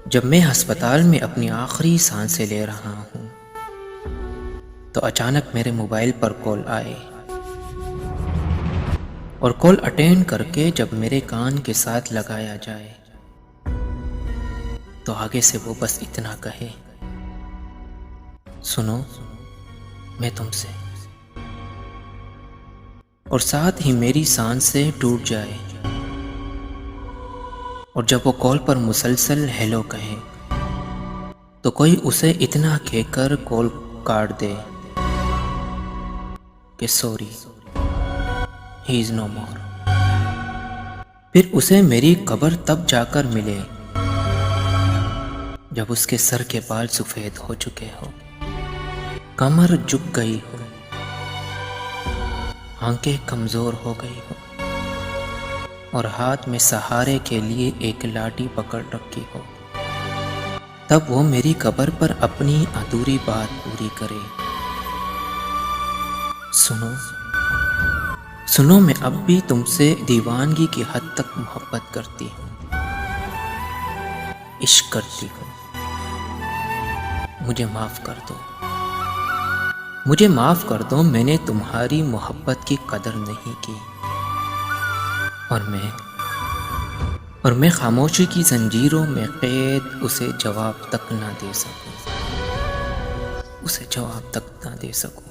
जब मैं अस्पताल में अपनी आखिरी सांसें ले रहा हूँ तो अचानक मेरे मोबाइल पर कॉल आए और कॉल अटेंड करके जब मेरे कान के साथ लगाया जाए तो आगे से वो बस इतना कहे, सुनो मैं तुमसे, और साथ ही मेरी सांसें टूट जाए। और जब वो कॉल पर मुसलसल हेलो कहे तो कोई उसे इतना कहकर कॉल काट दे कि सॉरी, ही इज नो मोर। फिर उसे मेरी कब्र तब जाकर मिले जब उसके सर के बाल सफेद हो चुके हो, कमर झुक गई हो, आंखें कमजोर हो गई हो और हाथ में सहारे के लिए एक लाठी पकड़ रखी हो। तब वो मेरी कब्र पर अपनी अधूरी बात पूरी करे, सुनो सुनो मैं अब भी तुमसे दीवानगी की हद तक मोहब्बत करती हूँ, इश्क करती हूँ। मुझे माफ कर दो, मुझे माफ कर दो, मैंने तुम्हारी मोहब्बत की कदर नहीं की और मैं खामोशी की जंजीरों में कैद उसे जवाब तक ना दे सकूं, उसे जवाब तक ना दे सकूं।